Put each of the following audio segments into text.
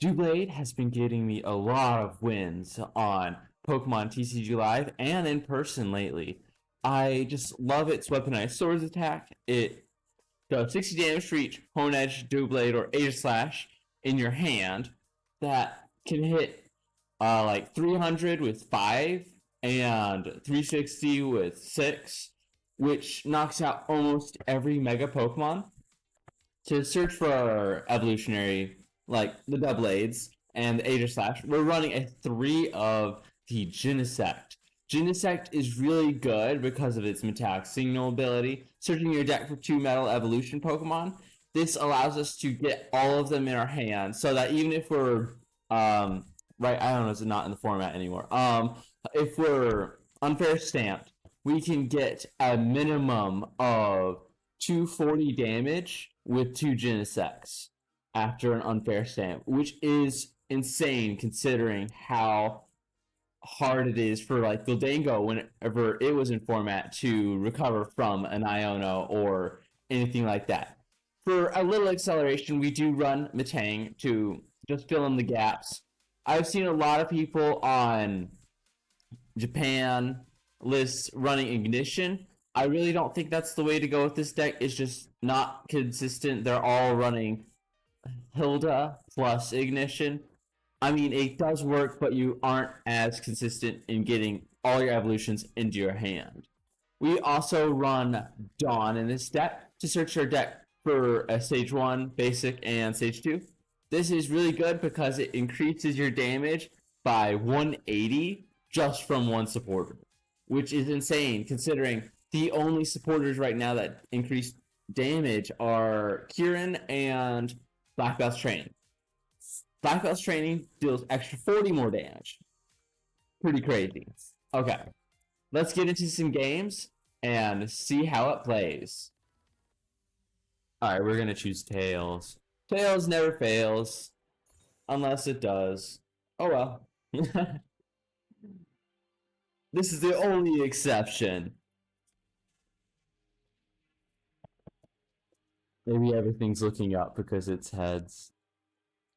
Doublade has been getting me a lot of wins on Pokemon TCG Live and in person lately. I just love its weaponized swords attack. It does 60 damage for each Honedge, Doublade, or Aegislash in your hand that can hit like 300 with 5 and 360 with 6, which knocks out almost every Mega Pokemon. To search for our evolutionary, like the Doublades and the Aegislash, we're running a 3 of the Genesect. Genesect is really good because of its metallic signal ability. Searching your deck for 2 metal evolution Pokemon, this allows us to get all of them in our hands, so that even if we're right, I don't know, it's not in the format anymore. If we're unfair stamped, we can get a minimum of 240 damage with 2 Genesects after an unfair stamp, which is insane considering how hard it is for like Gildango whenever it was in format to recover from an Iono or anything like that. For a little acceleration, we do run Metang to just fill in the gaps. I've seen a lot of people on Japan lists running Ignition. I really don't think that's the way to go with this deck. It's just not consistent. They're all running Hilda plus Ignition. I mean, it does work, but you aren't as consistent in getting all your evolutions into your hand. We also run Dawn in this deck to search our deck for a Stage 1, Basic, and Stage 2. This is really good because it increases your damage by 180 just from one supporter, which is insane considering the only supporters right now that increase damage are Kieran and Black Belt's Training. Black Belt's Training deals extra 40 more damage. Pretty crazy. Okay, let's get into some games and see how it plays. Alright, we're gonna choose Tails. Tails never fails. Unless it does. Oh well. This is the only exception. Maybe everything's looking up because it's heads.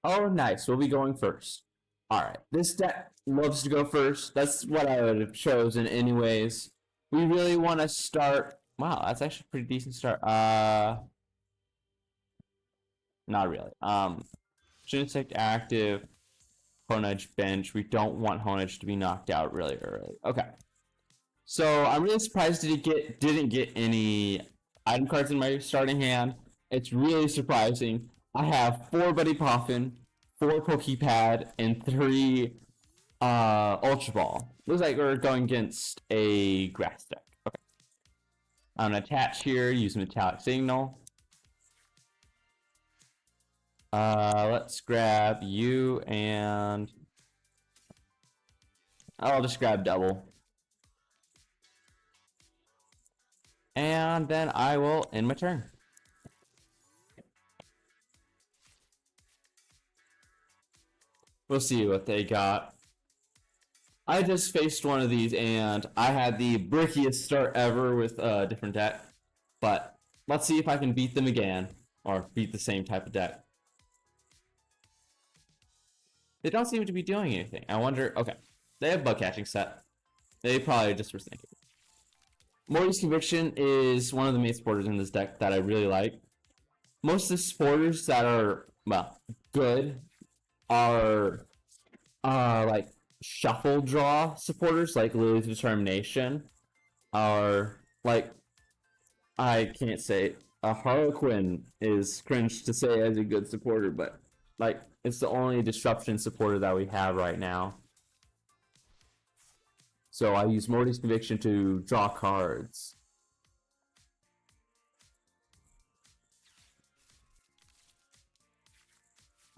Oh, nice. We'll be going first. Alright, this deck loves to go first. That's what I would have chosen anyways. We really want to start... Wow, that's actually a pretty decent start. Not really. Genesect active. Honedge bench. We don't want Honedge to be knocked out really early. Okay. So, I'm really surprised didn't get any item cards in my starting hand. It's really surprising. I have 4 Buddy Poffin, 4 Poké Pad, and 3 Ultra Ball. Looks like we're going against a grass deck. Okay. I'm gonna attach here, use metallic signal. Let's grab you and I'll just grab double. And then I will end my turn. We'll see what they got. I just faced one of these and I had the brickiest start ever with a different deck. But let's see if I can beat them again. Or beat the same type of deck. They don't seem to be doing anything. I wonder... Okay. They have bug catching set. They probably just were thinking. Morty's Conviction is one of the main supporters in this deck that I really like. Most of the supporters that are, well, good are like shuffle draw supporters like Lillie's Determination, are like, I can't say, Harlequin is cringe to say as a good supporter, but like it's the only disruption supporter that we have right now. So I use Morty's Conviction to draw cards.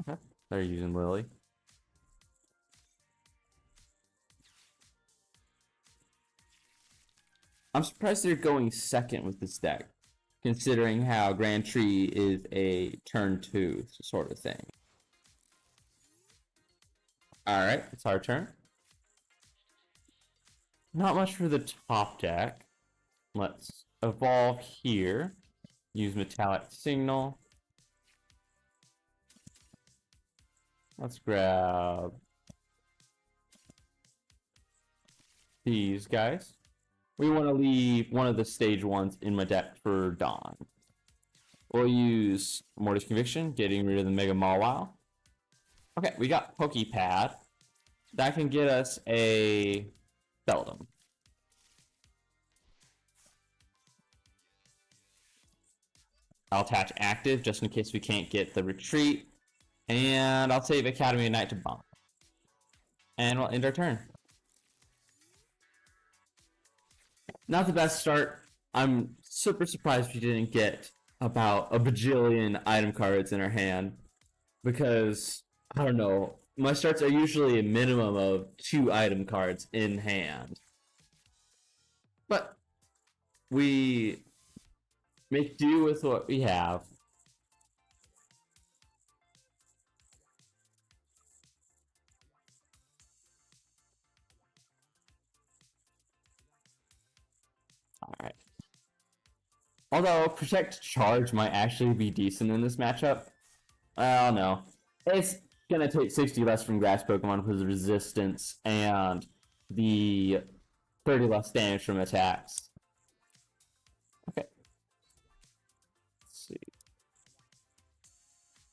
Okay, they're using Lillie. I'm surprised they're going second with this deck, considering how Grand Tree is a turn 2 sort of thing. Alright, it's our turn. Not much for the top deck. Let's evolve here. Use Metallic Signal. Let's grab these guys. We want to leave one of the stage ones in my deck for Dawn. We'll use Morty's Conviction, getting rid of the Mega Mawile. Okay, we got Poké Pad. That can get us a Beldum. I'll attach Active just in case we can't get the Retreat. And I'll save Academy of Night to bomb. And we'll end our turn. Not the best start. I'm super surprised we didn't get about a bajillion item cards in our hand. Because, I don't know, my starts are usually a minimum of 2 item cards in hand. But we make do with what we have. Alright. Although Protect Charge might actually be decent in this matchup. I don't know. It's gonna take 60 less from Grass Pokemon for the resistance and the 30 less damage from attacks. Okay. Let's see.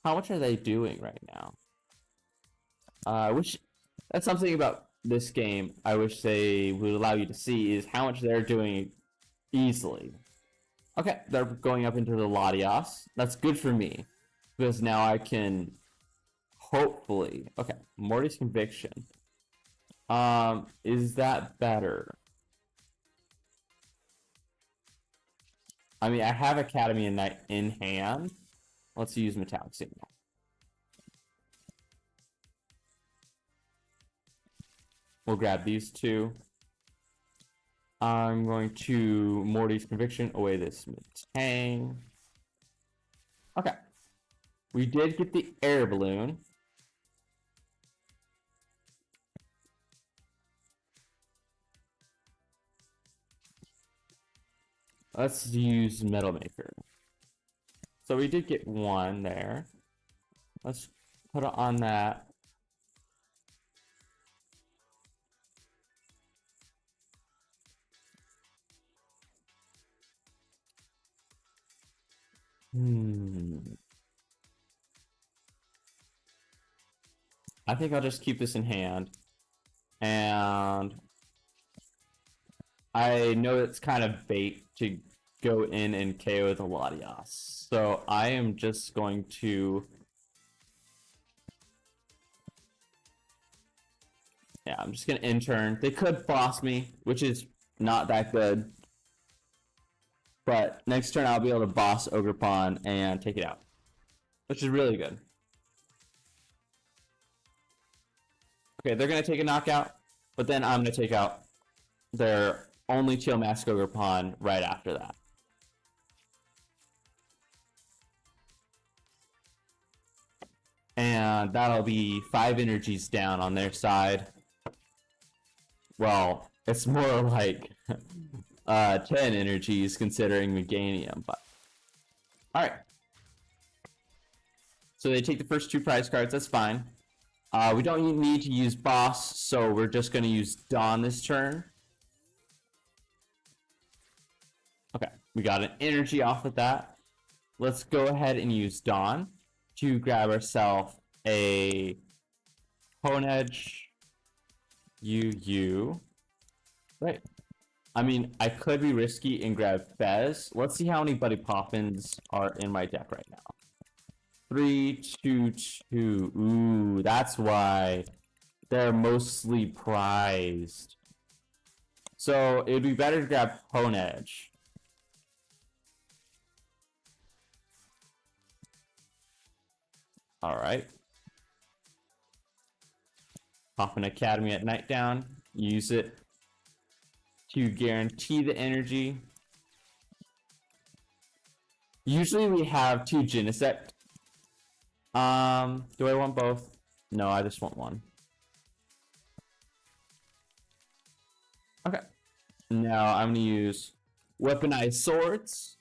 How much are they doing right now? I wish that's something about this game I wish they would allow you to see is how much they're doing easily. Okay, they're going up into the Latias. That's good for me because now I can hopefully. Okay, Morty's Conviction. Is that better? I mean, I have Academy and Night in hand. Let's use Metallic Signal. We'll grab these two. I'm going to Morty's Conviction away this Metang. Okay. We did get the Air Balloon. Let's use Metal Maker. So we did get one there. Let's put it on that. I think I'll just keep this in hand. And I know it's kind of bait to go in and KO the Latias. So I am just going to... Yeah, I'm just going to intern. They could boss me, which is not that good. But next turn I'll be able to boss Ogerpon and take it out. Which is really good. Okay, they're going to take a knockout. But then I'm going to take out their only Teal Mask Ogerpon right after that. And that'll be 5 energies down on their side. Well, it's more like 10 energies considering Meganium, but alright. So they take the first 2 prize cards, that's fine. We don't need to use Boss, so we're just going to use Dawn this turn. Okay, we got an energy off of that. Let's go ahead and use Dawn to grab ourselves a Honedge UU. Right. I mean, I could be risky and grab Fez. Let's see how many Buddy Poffins are in my deck right now. 3, 2, 2. Ooh, that's why they're mostly prized. So it'd be better to grab Honedge. Alright. Pop an Academy at Night down. Use it to guarantee the energy. Usually we have 2 Genesect. Do I want both? No, I just want one. Okay. Now I'm gonna use Weaponized Swords.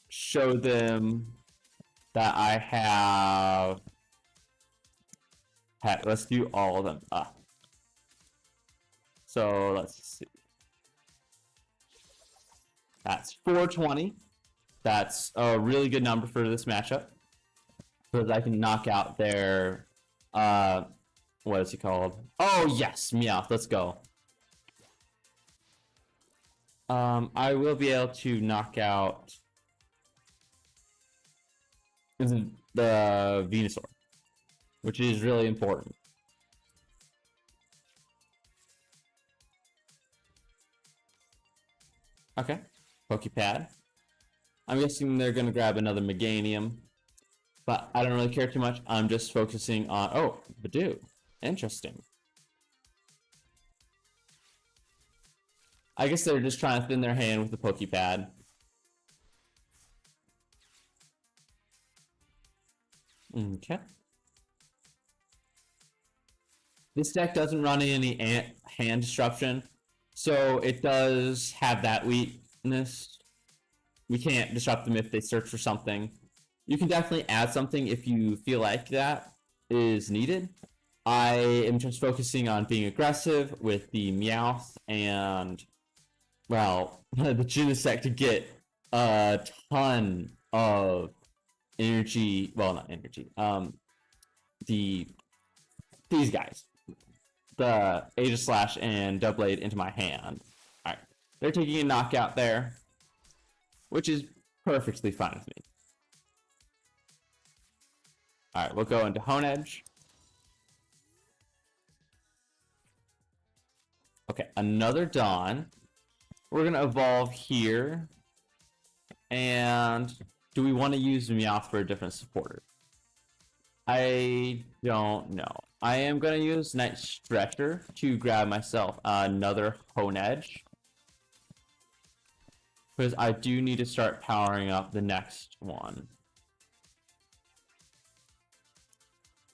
Show them that I have Heck, let's do all of them. So let's see. That's 420. That's a really good number for this matchup. Because I can knock out their, what is he called? Oh, yes, Meowth, let's go. I will be able to knock out the Venusaur, which is really important. Okay, Poké Pad. I'm guessing they're gonna grab another Meganium, but I don't really care too much. I'm just focusing on, oh, Badoo. Interesting. I guess they're just trying to thin their hand with the Poké Pad. Okay. This deck doesn't run any hand disruption, so it does have that weakness. We can't disrupt them if they search for something. You can definitely add something if you feel like that is needed. I am just focusing on being aggressive with the Meowth and, well, the Genesect to get a ton of energy. Well, not energy. These guys, the Aegislash and Doublade into my hand. All right, they're taking a knockout there, which is perfectly fine with me. All right, we'll go into Honedge. Okay, another Dawn. We're gonna evolve here. And do we want to use Meowth for a different supporter? I don't know. I am gonna use Night Stretcher to grab myself another Honedge, because I do need to start powering up the next one.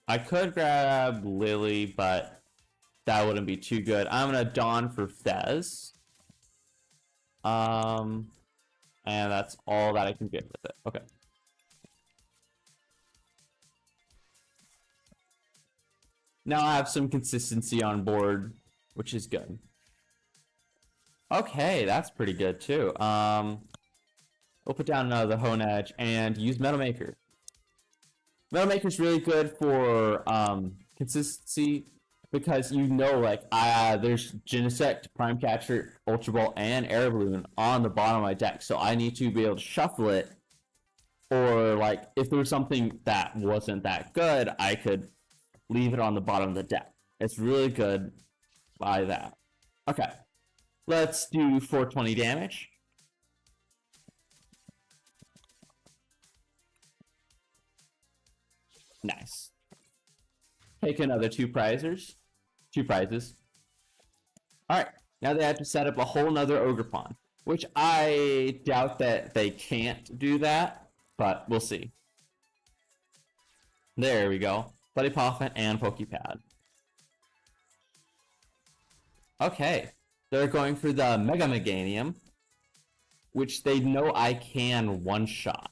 I could grab Lillie, but that wouldn't be too good. I'm gonna Dawn for Fez. And that's all that I can get with it. Okay. Now I have some consistency on board, which is good. Okay, that's pretty good too. We'll put down another Honedge and use Metal Maker. Metal Maker is really good for consistency, because you know, like, there's Genesect, Prime Catcher, Ultra Ball, and Air Balloon on the bottom of my deck, so I need to be able to shuffle it, or, like, if there was something that wasn't that good, I could leave it on the bottom of the deck. It's really good by that. Okay, let's do 420 damage. Nice. Take another two prizes. Alright, now they have to set up a whole nother Ogre Pond, which I doubt that they can't do that, but we'll see. There we go. Buddy Poffin and Poké Pad. Okay, they're going for the Mega Meganium, which they know I can one-shot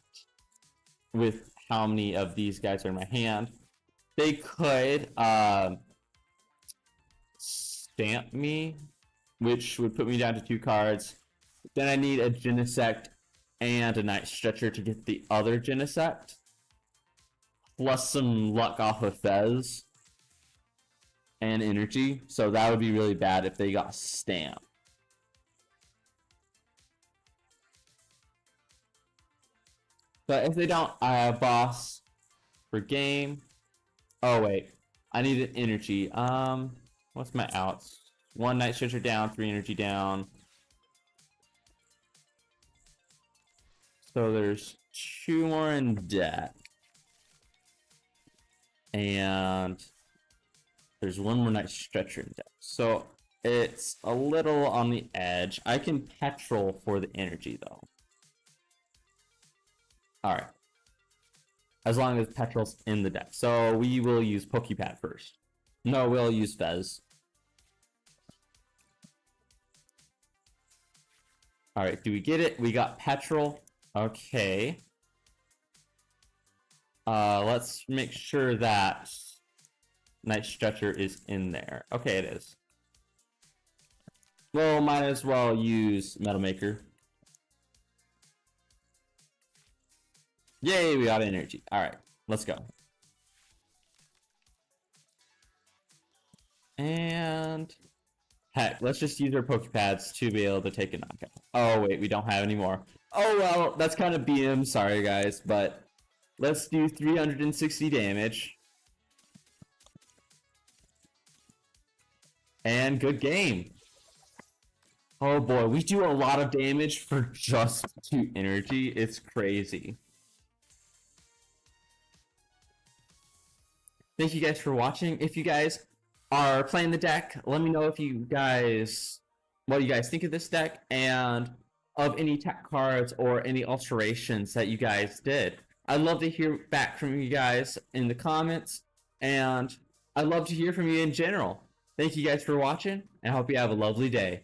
with how many of these guys are in my hand. They could stamp me, which would put me down to 2 cards. Then I need a Genesect and a Night Stretcher to get the other Genesect, plus some luck off of Fez and energy. So that would be really bad if they got stamped. But if they don't, I have boss for game. Oh wait, I need an energy. What's my outs? 1 Night Stretcher down, 3 energy down. So there's 2 more in deck. And there's 1 more Night Stretcher in deck. So it's a little on the edge. I can Petrel for the energy though. Alright. As long as Petrel's in the deck. So we will use Poké Pad first. No, we'll use Fez. Alright, do we get it? We got Petrel. Okay. Let's make sure that Night Stretcher is in there. Okay, it is. Well, might as well use Metal Maker. Yay, we got energy. Alright, let's go. And heck, let's just use our Poké Pads to be able to take a knockout. Oh wait, we don't have any more. Oh well, that's kind of BM, sorry guys, but let's do 360 damage. And good game. Oh boy, we do a lot of damage for just 2 energy. It's crazy. Thank you guys for watching. If you guys are playing the deck, let me know if you guys, what you guys think of this deck and of any tech cards or any alterations that you guys did. I'd love to hear back from you guys in the comments, and I'd love to hear from you in general. Thank you guys for watching, and I hope you have a lovely day.